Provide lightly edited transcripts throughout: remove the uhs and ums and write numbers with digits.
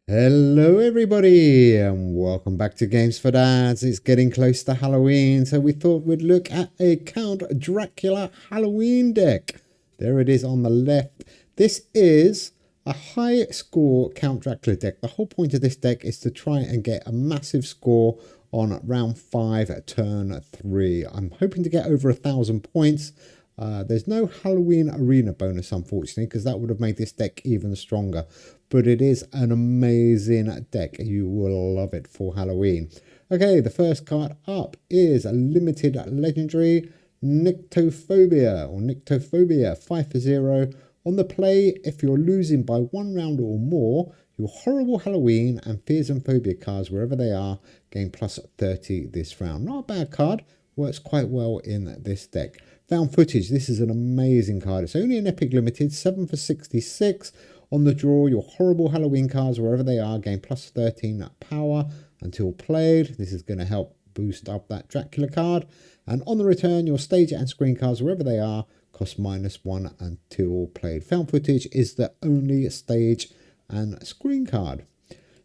Hello everybody and welcome back to Games for Dads. It's getting close to Halloween, so we thought we'd look at a Count Dracula Halloween deck. There it is on the left. This is a high score Count Dracula deck. The whole point of this deck is to try and get a massive score on round 5 turn 3. I'm hoping to get over 1,000 points. There's no Halloween arena bonus, unfortunately, because that would have made this deck even stronger. But it is an amazing deck. You will love it for Halloween. Okay, the first card up is a limited legendary Nyctophobia 5 for 0. On the play, if you're losing by 1 round or more, your horrible Halloween and fears and phobia cards, wherever they are, gain plus 30 this round. Not a bad card. Works quite well in this deck. Found footage. This is an amazing card. It's only an epic limited, 7 for 66. On the draw, your horrible Halloween cards, wherever they are, gain plus 13 power until played. This is going to help boost up that Dracula card. And on the return, your stage and screen cards, wherever they are, cost -1 until played. Found footage is the only stage and screen card.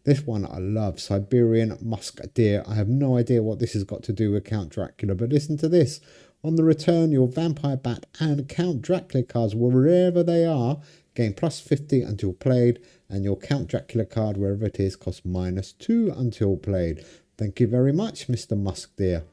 This one I love, Siberian Musk Deer. I have no idea what this has got to do with Count Dracula, but listen to this. On the return, your Vampire Bat and Count Dracula cards, wherever they are, gain plus 50 until played, and your Count Dracula card, wherever it is, costs -2 until played. Thank you very much, Mr. Musk Deer.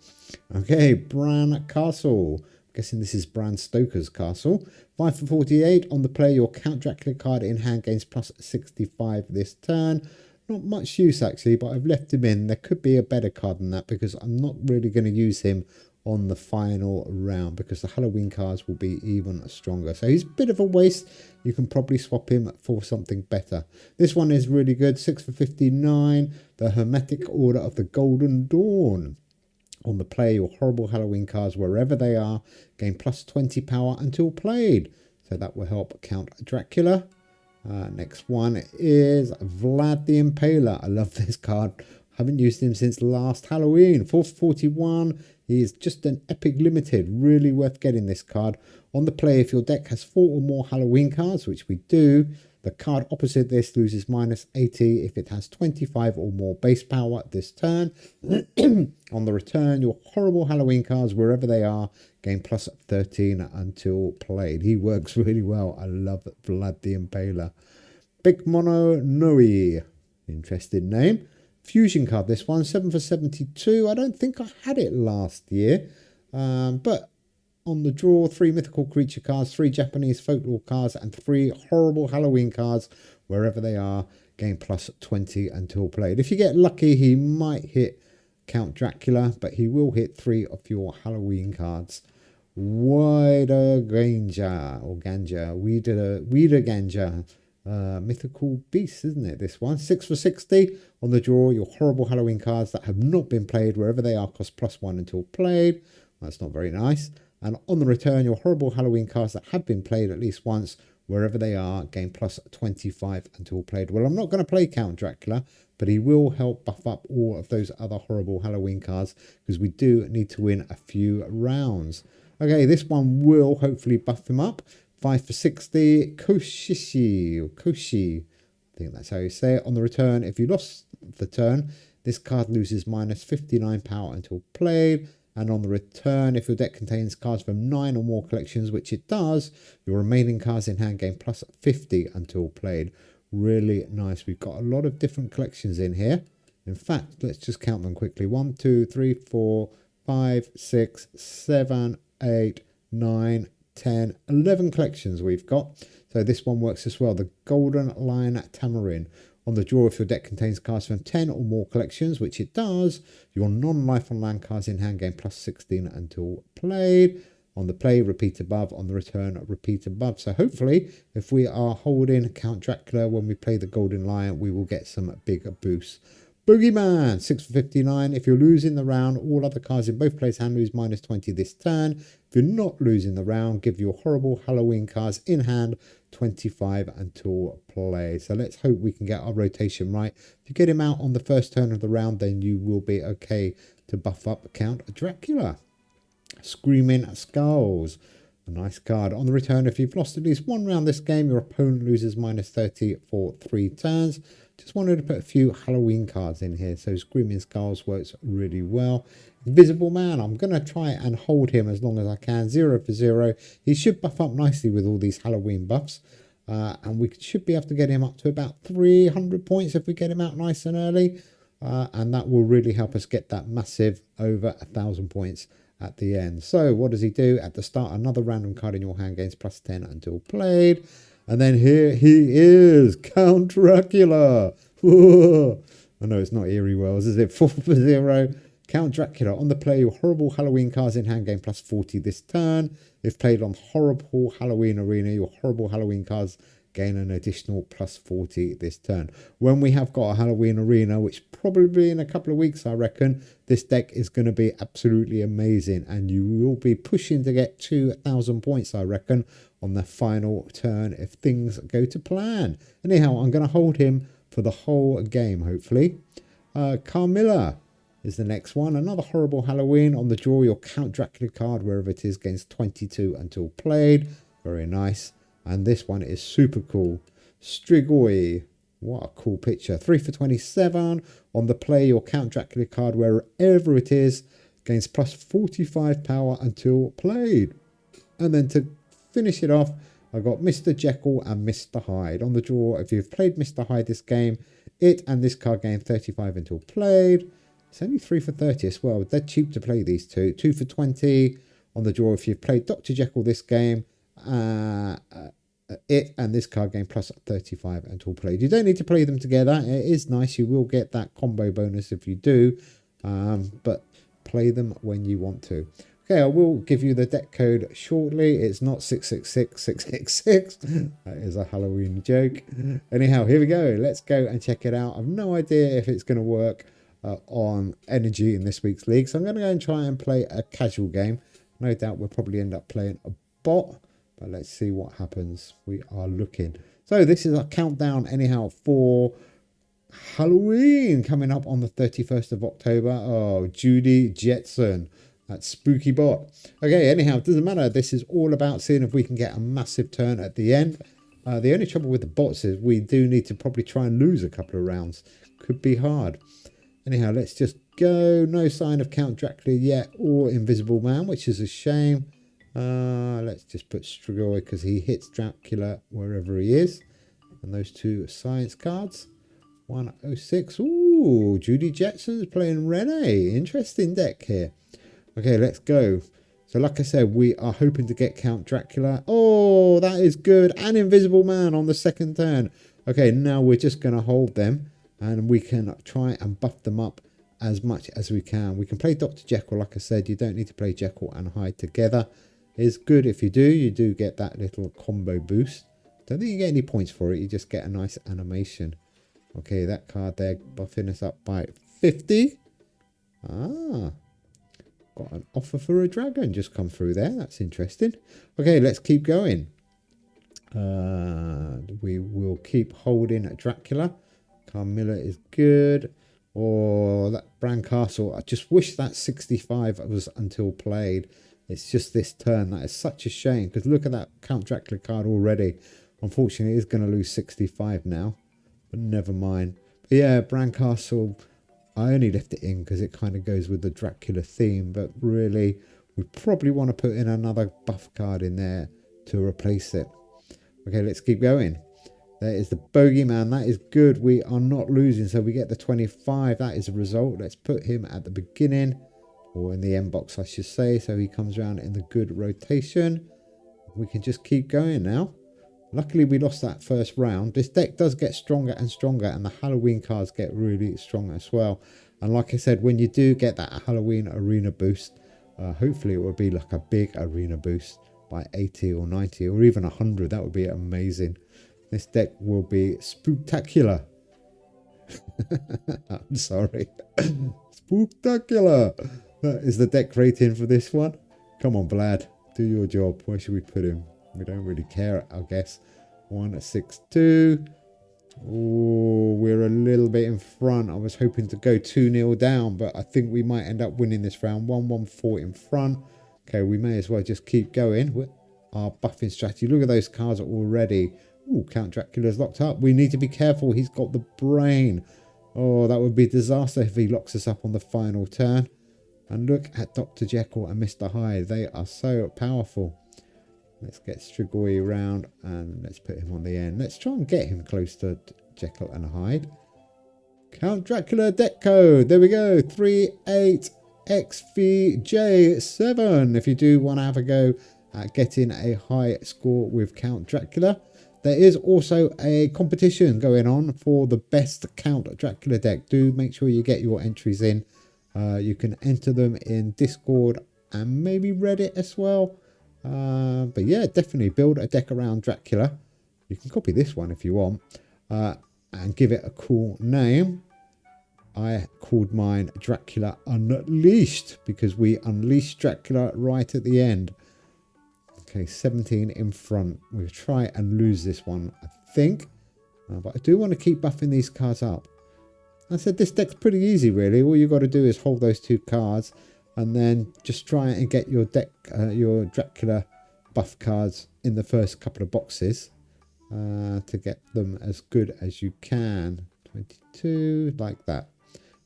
Okay, Bran Castle. I'm guessing this is Bram Stoker's castle. 5 for 48. On the play, your Count Dracula card in hand gains plus 65 this turn. Not much use actually, but I've left him in. There could be a better card than that because I'm not really going to use him on the final round because the Halloween cards will be even stronger. So he's a bit of a waste. You can probably swap him for something better. This one is really good. 6 for 59. The Hermetic Order of the Golden Dawn. On the play, your horrible Halloween cards, wherever they are, gain plus 20 power until played. So that will help Count Dracula. Next one is Vlad the Impaler. I love this card. Haven't used him since last Halloween. 4 for 41. He is just an epic limited. Really worth getting this card. On the play, if your deck has 4 or more Halloween cards, which we do, the card opposite this loses -80 if it has 25 or more base power this turn. On the return, your horrible Halloween cards, wherever they are, gain plus 13 until played. He works really well. I love Vlad the Impaler. Big Mono Noe. Interesting name. Fusion card, this one. 7 for 72. I don't think I had it last year. But on the draw, 3 mythical creature cards, 3 Japanese folklore cards, and 3 horrible Halloween cards, wherever they are, gain plus 20 until played. If you get lucky, he might hit Count Dracula, but he will hit 3 of your Halloween cards. Wider Ganja, or Ganja, Weeder Ganja. Mythical beast, isn't it, this one? 6 for 60. On the draw, your horrible Halloween cards that have not been played, wherever they are, cost +1 until played. That's not very nice. And on the return, your horrible Halloween cards that have been played at least once, wherever they are, gain plus 25 until played. Well, I'm not going to play Count Dracula, but he will help buff up all of those other horrible Halloween cards because we do need to win a few rounds. Okay, this one will hopefully buff him up. 5 for 60. Koshi. I think that's how you say it. On the return, if you lost the turn, this card loses -59 power until played. And on the return, if your deck contains cards from 9 or more collections, which it does, your remaining cards in hand gain plus 50 until played. Really nice. We've got a lot of different collections in here. In fact, let's just count them quickly. 1, 2, 3, 4, 5, 6, 7, 8, 9, 10, 11 collections we've got. So this one works as well. The Golden Lion Tamarin. On the draw, if your deck contains cards from 10 or more collections, which it does, your non-life on land cards in hand gain plus 16 until played. On the play, repeat above. On the return, repeat above. So hopefully, if we are holding Count Dracula when we play the Golden Lion, we will get some big boosts. Boogeyman, 6 for 59. If you're losing the round, all other cards in both players' hand lose -20 this turn. If you're not losing the round, give your horrible Halloween cards in hand 25 until play. So let's hope we can get our rotation right. If you get him out on the first turn of the round, then you will be okay to buff up Count Dracula. Screaming Skulls. A nice card. On the return, if you've lost at least one round this game, your opponent loses -30 for 3 turns. Just wanted to put a few Halloween cards in here. So Screaming Skulls works really well. Invisible Man, I'm going to try and hold him as long as I can. 0 for 0. He should buff up nicely with all these Halloween buffs. And we should be able to get him up to about 300 points if we get him out nice and early. And that will really help us get that massive over 1,000 points at the end. So what does he do? At the start, another random card in your hand gains +10 until played. And then here he is, Count Dracula. I know it's not Eerie Wells, is it? 4 for 0. Count Dracula. On the play, your horrible Halloween cards in hand gain +40 this turn. If played on horrible Halloween arena, your horrible Halloween cards gain an additional +40 this turn. When we have got a Halloween arena, which probably in a couple of weeks, I reckon, this deck is going to be absolutely amazing. And you will be pushing to get 2,000 points, I reckon, on the final turn if things go to plan. Anyhow, I'm going to hold him for the whole game, hopefully. Carmilla is the next one. Another horrible Halloween. On the draw, your Count Dracula card, wherever it is, gains 22 until played. Very nice. And this one is super cool. Strigoi. What a cool picture. 3 for 27. On the play, your Count Dracula card, wherever it is, gains +45 power until played. And then to finish it off, I got Mr. Jekyll and Mr. Hyde. On the draw, if you've played Mr. Hyde this game, it and this card gain 35 until played. It's only 3 for 30 as well. They're cheap to play, these two. 2 for 20. On the draw, if you've played Dr. Jekyll this game, it and this card game +35 until played. You don't need to play them together. It is nice. You will get that combo bonus if you do, but play them when you want to. Okay, I will give you the deck code shortly. It's not 666666. That is a Halloween joke. Anyhow, here we go. Let's go and check it out. I've no idea if it's going to work on energy in this week's league, so I'm going to go and try and play a casual game. No doubt we'll probably end up playing a bot, but let's see what happens. We are looking. So this is a countdown anyhow for Halloween coming up on the 31st of October. Oh, Judy Jetson, that spooky bot. Okay, anyhow, it doesn't matter. This is all about seeing if we can get a massive turn at the end. The only trouble with the bots is we do need to probably try and lose a couple of rounds. Could be hard. Anyhow, let's just go. No sign of Count Dracula yet or Invisible Man, which is a shame. Let's just put Strigoi because he hits Dracula wherever he is. And those two science cards. 106. Ooh, Judy Jetson's playing Rene. Interesting deck here. Okay, let's go. So like I said, we are hoping to get Count Dracula. Oh, that is good. And Invisible Man on the second turn. Okay, now we're just going to hold them. And we can try and buff them up as much as we can. We can play Dr. Jekyll, like I said. You don't need to play Jekyll and Hyde together. It's good if you do. You do get that little combo boost. Don't think you get any points for it. You just get a nice animation. Okay, that card there buffing us up by 50. Ah, got an offer for a dragon just come through there. That's interesting. Okay, let's keep going. We will keep holding Dracula. Carmilla is good. Or that Castle. I just wish that 65 was until played. It's just this turn. That is such a shame. Because look at that Count Dracula card already. Unfortunately, it's going to lose 65 now. But never mind. But yeah, Castle. I only left it in because it kind of goes with the Dracula theme. But really, we probably want to put in another buff card in there to replace it. Okay, let's keep going. There is the Bogeyman. That is good. We are not losing. So we get the 25. That is a result. Let's put him at the beginning. Or in the end box, I should say. So he comes around in the good rotation. We can just keep going now. Luckily, we lost that first round. This deck does get stronger and stronger. And the Halloween cards get really strong as well. And like I said, when you do get that Halloween arena boost, hopefully it will be like a big arena boost by 80 or 90 or even 100. That would be amazing. This deck will be spooktacular. I'm sorry. Spooktacular. That is the deck rating for this one. Come on, Vlad. Do your job. Where should we put him? We don't really care, I guess. 162. Oh, we're a little bit in front. I was hoping to go 2-0 down, but I think we might end up winning this round. 114 in front. Okay, we may as well just keep going with our buffing strategy. Look at those cards already Ooh, Count Dracula's locked up. We need to be careful. He's got the brain. Oh, that would be a disaster if he locks us up on the final turn. And look at Dr. Jekyll and Mr. Hyde. They are so powerful. Let's get Strigoi around and let's put him on the end. Let's try and get him close to Jekyll and Hyde. Count Dracula deck code. There we go. 38XVJ7. If you do want to have a go at getting a high score with Count Dracula. There is also a competition going on for the best Count Dracula deck. Do make sure you get your entries in. You can enter them in Discord and maybe Reddit as well. But yeah, definitely build a deck around Dracula. You can copy this one if you want and give it a cool name. I called mine Dracula Unleashed because we unleashed Dracula right at the end. Okay, 17 in front. We'll try and lose this one, I think. But I do want to keep buffing these cards up. I said this deck's pretty easy, really. All you got to do is hold those two cards and then just try and get your deck, your Dracula buff cards in the first couple of boxes to get them as good as you can. 22, like that.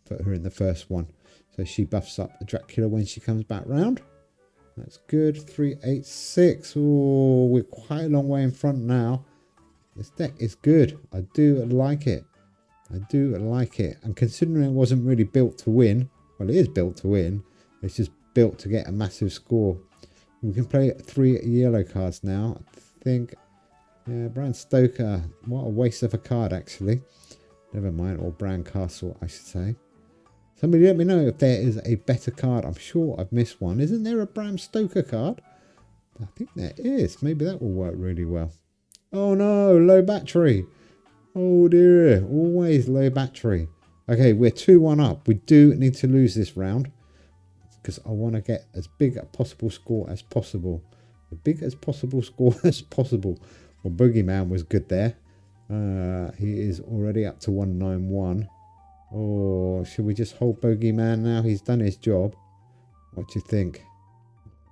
Put her in the first one. So she buffs up Dracula when she comes back round. That's good. 386. Oh, we're quite a long way in front now. This deck is good. I do like it. I do like it. And considering it wasn't really built to win, well, it is built to win. It's just built to get a massive score. We can play 3 yellow cards now. I think, yeah, Bram Stoker. What a waste of a card, actually. Never mind. Or Bran Castle, I should say. Somebody let me know if there is a better card. I'm sure I've missed one. Isn't there a Bram Stoker card? I think there is. Maybe that will work really well. Oh no, low battery. Oh dear, always low battery. Okay, we're 2-1 up. We do need to lose this round because I want to get as big a possible score as possible. As big as possible score as possible. Well, Boogeyman was good there. He is already up to 191. Or should we just hold Bogeyman now? He's done his job. What do you think?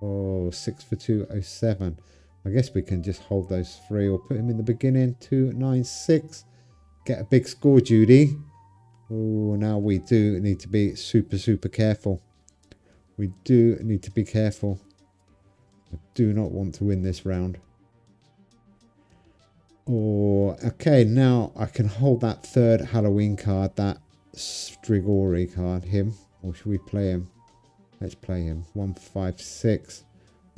Oh, 6 for 207. I guess we can just hold those 3 or put him in the beginning. 296. Get a big score, Judy. Oh, now we do need to be super careful. We do need to be careful. I do not want to win this round. Oh, okay, now I can hold that 3rd Halloween card, that Strigoi card, him, or should we play him? Let's play him. 156.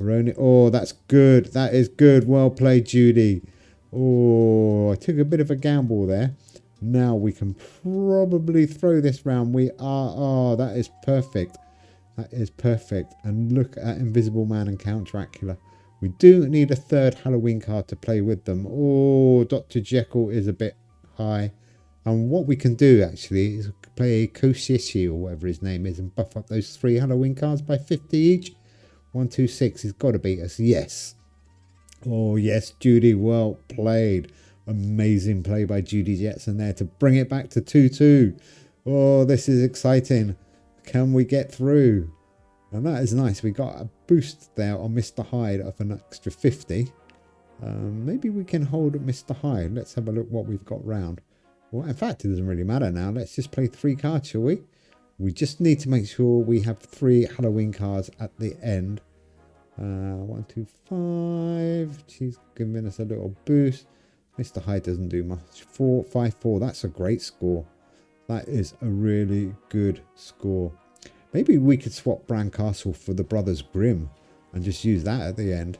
We're only, oh, that's good. That is good. Well played, Judy. Oh, I took a bit of a gamble there. Now we can probably throw this round. We are, oh, that is perfect. That is perfect. And look at Invisible Man and Count Dracula. We do need a 3rd Halloween card to play with them. Oh, Dr. Jekyll is a bit high. And what we can do actually is play Koshishi or whatever his name is and buff up those 3 Halloween cards by 50 each. 126 has got to beat us. Yes. Oh, yes, Judy. Well played. Amazing play by Judy Jetson there to bring it back to 2-2. Oh, this is exciting. Can we get through? And that is nice. We got a boost there on Mr. Hyde of an extra 50. Maybe we can hold Mr. Hyde. Let's have a look what we've got round. Well, in fact, it doesn't really matter now. Let's just play 3 cards, shall we? We just need to make sure we have 3 Halloween cards at the end. 1, 2, 5. She's giving us a little boost. Mr. Hyde doesn't do much. 4, 5, 4. That's a great score. That is a really good score. Maybe we could swap Bran Castle for the Brothers Grimm and just use that at the end.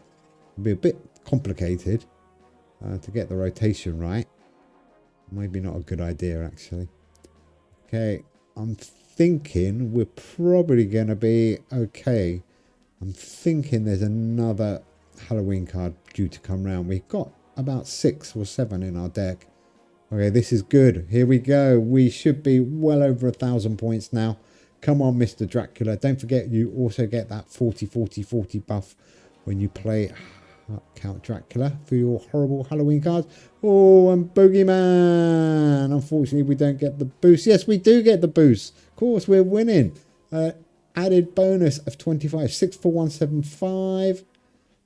It'd be a bit complicated to get the rotation right. Maybe not a good idea, actually. Okay, I'm thinking we're probably going to be okay. I'm thinking there's another Halloween card due to come round. We've got about 6 or 7 in our deck. Okay, this is good. Here we go. We should be well over 1,000 points now. Come on, Mr. Dracula. Don't forget you also get that 40-40-40 buff when you play Count Dracula for your horrible Halloween cards. Oh, and Boogeyman. Unfortunately, we don't get the boost. Yes, we do get the boost. Of course, we're winning. Added bonus of 25. 6 for 175.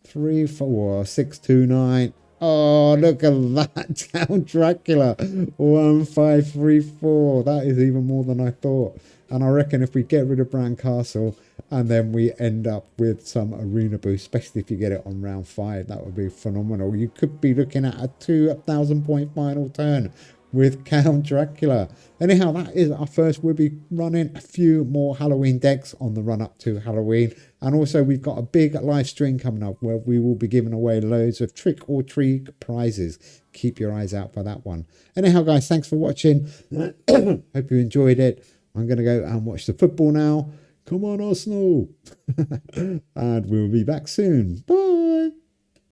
3 for 629. Oh, look at that. Count Dracula. 1534. That is even more than I thought. And I reckon if we get rid of Bran Castle and then we end up with some arena boost, especially if you get it on round 5, that would be phenomenal. You could be looking at a 2,000 point final turn with Count Dracula. Anyhow, that is our first. We'll be running a few more Halloween decks on the run up to Halloween. And also we've got a big live stream coming up where we will be giving away loads of trick or treat prizes. Keep your eyes out for that one. Anyhow, guys, thanks for watching. Hope you enjoyed it. I'm going to go and watch the football now. Come on, Arsenal. And we'll be back soon. Bye.